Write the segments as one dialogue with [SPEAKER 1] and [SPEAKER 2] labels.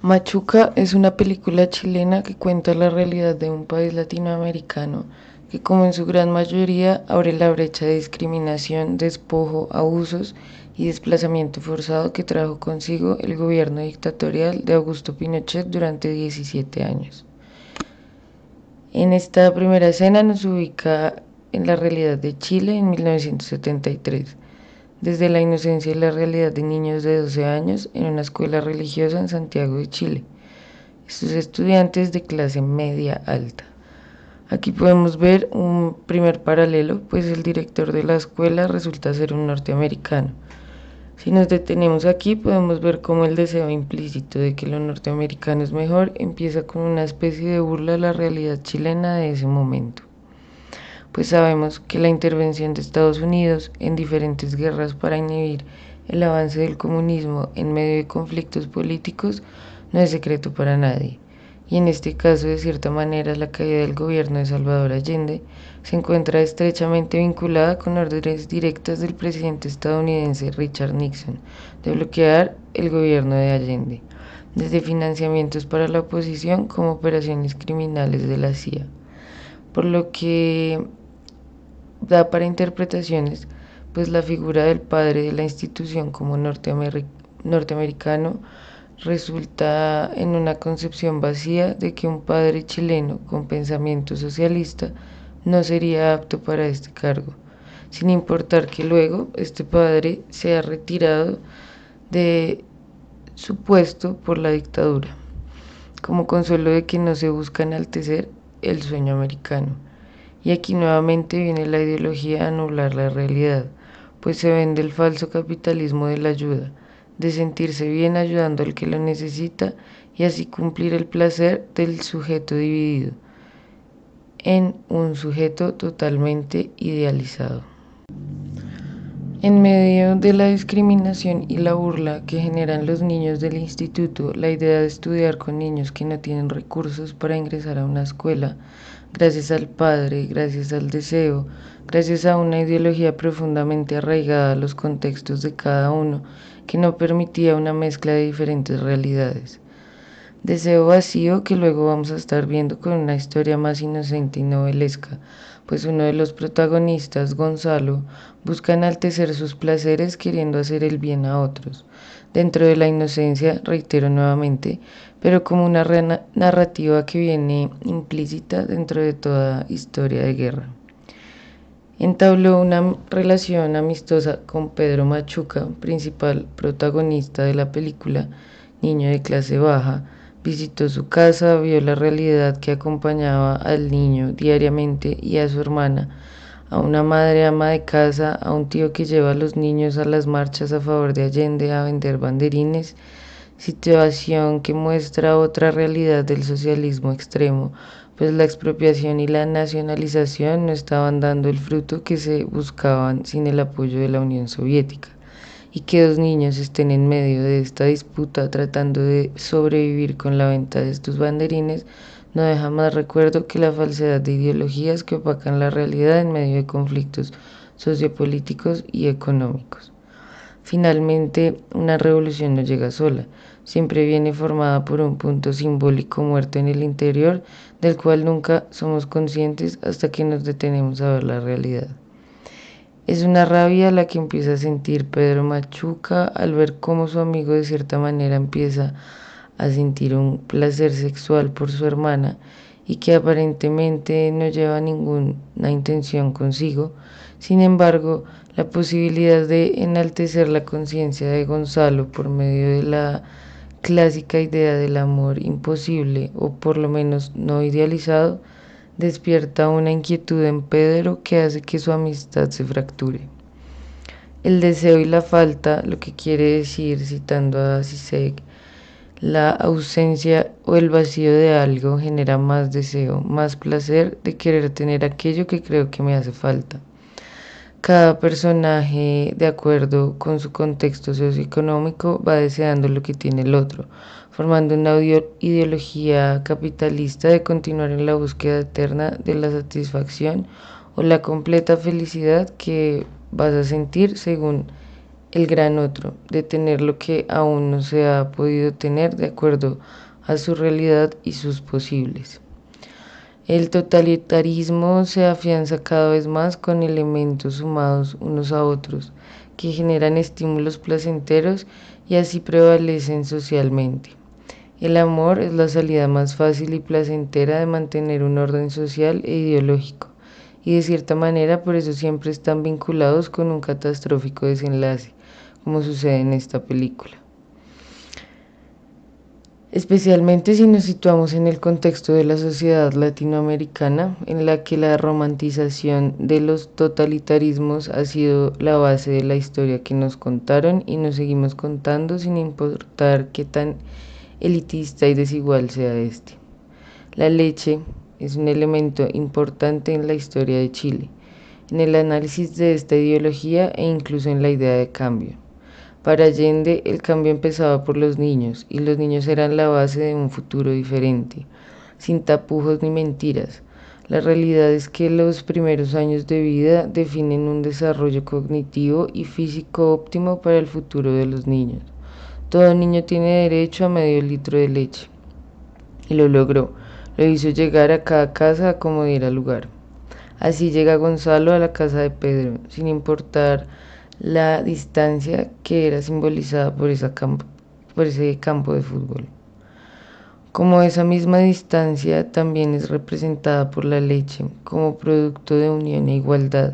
[SPEAKER 1] Machuca es una película chilena que cuenta la realidad de un país latinoamericano que, como en su gran mayoría, abre la brecha de discriminación, despojo, abusos y desplazamiento forzado que trajo consigo el gobierno dictatorial de Augusto Pinochet durante 17 años. En esta primera escena nos ubica en la realidad de Chile en 1973, desde la inocencia y la realidad de niños de 12 años en una escuela religiosa en Santiago de Chile. Estos estudiantes de clase media alta. Aquí podemos ver un primer paralelo, pues el director de la escuela resulta ser un norteamericano. Si nos detenemos aquí, podemos ver cómo el deseo implícito de que lo norteamericano es mejor empieza con una especie de burla a la realidad chilena de ese momento. Pues sabemos que la intervención de Estados Unidos en diferentes guerras para inhibir el avance del comunismo en medio de conflictos políticos no es secreto para nadie. Y en este caso, de cierta manera, la caída del gobierno de Salvador Allende se encuentra estrechamente vinculada con órdenes directas del presidente estadounidense Richard Nixon de bloquear el gobierno de Allende, desde financiamientos para la oposición como operaciones criminales de la CIA, por lo que da para interpretaciones, pues la figura del padre de la institución como norteamericano resulta en una concepción vacía de que un padre chileno con pensamiento socialista no sería apto para este cargo, sin importar que luego este padre sea retirado de su puesto por la dictadura, como consuelo de que no se busca enaltecer el sueño americano. Y aquí nuevamente viene la ideología a anular la realidad, pues se vende el falso capitalismo de la ayuda, de sentirse bien ayudando al que lo necesita y así cumplir el placer del sujeto dividido en un sujeto totalmente idealizado. En medio de la discriminación y la burla que generan los niños del instituto, la idea de estudiar con niños que no tienen recursos para ingresar a una escuela, gracias al padre, gracias al deseo, gracias a una ideología profundamente arraigada a los contextos de cada uno, que no permitía una mezcla de diferentes realidades. Deseo vacío que luego vamos a estar viendo con una historia más inocente y novelesca, pues uno de los protagonistas, Gonzalo, busca enaltecer sus placeres queriendo hacer el bien a otros, dentro de la inocencia, reitero nuevamente, pero como una narrativa que viene implícita dentro de toda historia de guerra. Entabló una relación amistosa con Pedro Machuca, principal protagonista de la película, niño de clase baja. Visitó su casa, vio la realidad que acompañaba al niño diariamente y a su hermana, a una madre ama de casa, a un tío que lleva a los niños a las marchas a favor de Allende a vender banderines, situación que muestra otra realidad del socialismo extremo, pues la expropiación y la nacionalización no estaban dando el fruto que se buscaban sin el apoyo de la Unión Soviética, y que dos niños estén en medio de esta disputa tratando de sobrevivir con la venta de estos banderines no deja más recuerdo que la falsedad de ideologías que opacan la realidad en medio de conflictos sociopolíticos y económicos. Finalmente, una revolución no llega sola, siempre viene formada por un punto simbólico muerto en el interior, del cual nunca somos conscientes hasta que nos detenemos a ver la realidad. Es una rabia la que empieza a sentir Pedro Machuca al ver cómo su amigo de cierta manera empieza a sentir un placer sexual por su hermana y que aparentemente no lleva ninguna intención consigo. Sin embargo, la posibilidad de enaltecer la conciencia de Gonzalo por medio de la clásica idea del amor imposible o por lo menos no idealizado despierta una inquietud en Pedro que hace que su amistad se fracture. El deseo y la falta, lo que quiere decir, citando a Zizek, la ausencia o el vacío de algo genera más deseo, más placer de querer tener aquello que creo que me hace falta. Cada personaje, de acuerdo con su contexto socioeconómico, va deseando lo que tiene el otro, formando una ideología capitalista de continuar en la búsqueda eterna de la satisfacción o la completa felicidad que vas a sentir según el gran otro, de tener lo que aún no se ha podido tener de acuerdo a su realidad y sus posibles. El totalitarismo se afianza cada vez más con elementos sumados unos a otros que generan estímulos placenteros y así prevalecen socialmente. El amor es la salida más fácil y placentera de mantener un orden social e ideológico, y de cierta manera por eso siempre están vinculados con un catastrófico desenlace, como sucede en esta película. Especialmente si nos situamos en el contexto de la sociedad latinoamericana, en la que la romantización de los totalitarismos ha sido la base de la historia que nos contaron y nos seguimos contando sin importar qué tan elitista y desigual sea este. La leche es un elemento importante en la historia de Chile, en el análisis de esta ideología e incluso en la idea de cambio. Para Allende el cambio empezaba por los niños y los niños eran la base de un futuro diferente, sin tapujos ni mentiras. La realidad es que los primeros años de vida definen un desarrollo cognitivo y físico óptimo para el futuro de los niños. Todo niño tiene derecho a medio litro de leche. Y lo logró. Lo hizo llegar a cada casa como diera lugar. Así llega Gonzalo a la casa de Pedro, sin importar la distancia que era simbolizada por ese campo de fútbol. Como esa misma distancia también es representada por la leche, como producto de unión e igualdad,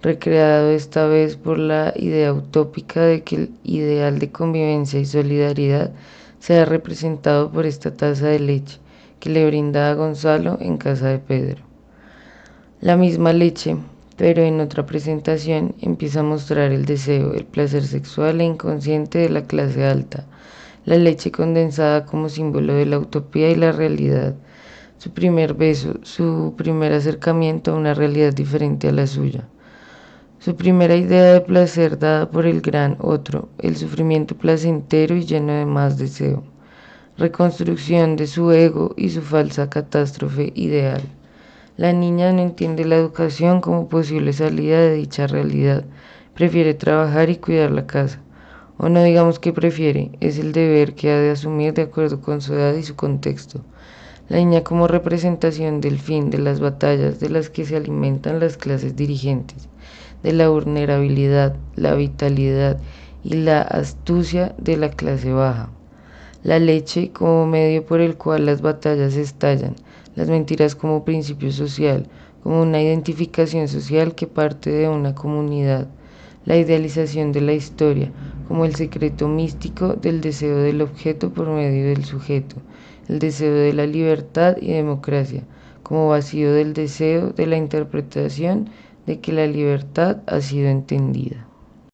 [SPEAKER 1] recreado esta vez por la idea utópica de que el ideal de convivencia y solidaridad sea representado por esta taza de leche que le brinda a Gonzalo en casa de Pedro. La misma leche, pero en otra presentación, empieza a mostrar el deseo, el placer sexual e inconsciente de la clase alta, la leche condensada como símbolo de la utopía y la realidad, su primer beso, su primer acercamiento a una realidad diferente a la suya, su primera idea de placer dada por el gran otro, el sufrimiento placentero y lleno de más deseo, reconstrucción de su ego y su falsa catástrofe ideal. La niña no entiende la educación como posible salida de dicha realidad, prefiere trabajar y cuidar la casa. O no digamos que prefiere, es el deber que ha de asumir de acuerdo con su edad y su contexto. La niña como representación del fin de las batallas de las que se alimentan las clases dirigentes, de la vulnerabilidad, la vitalidad y la astucia de la clase baja. La leche como medio por el cual las batallas estallan, las mentiras como principio social, como una identificación social que parte de una comunidad, la idealización de la historia, como el secreto místico del deseo del objeto por medio del sujeto, el deseo de la libertad y democracia, como vacío del deseo de la interpretación de que la libertad ha sido entendida.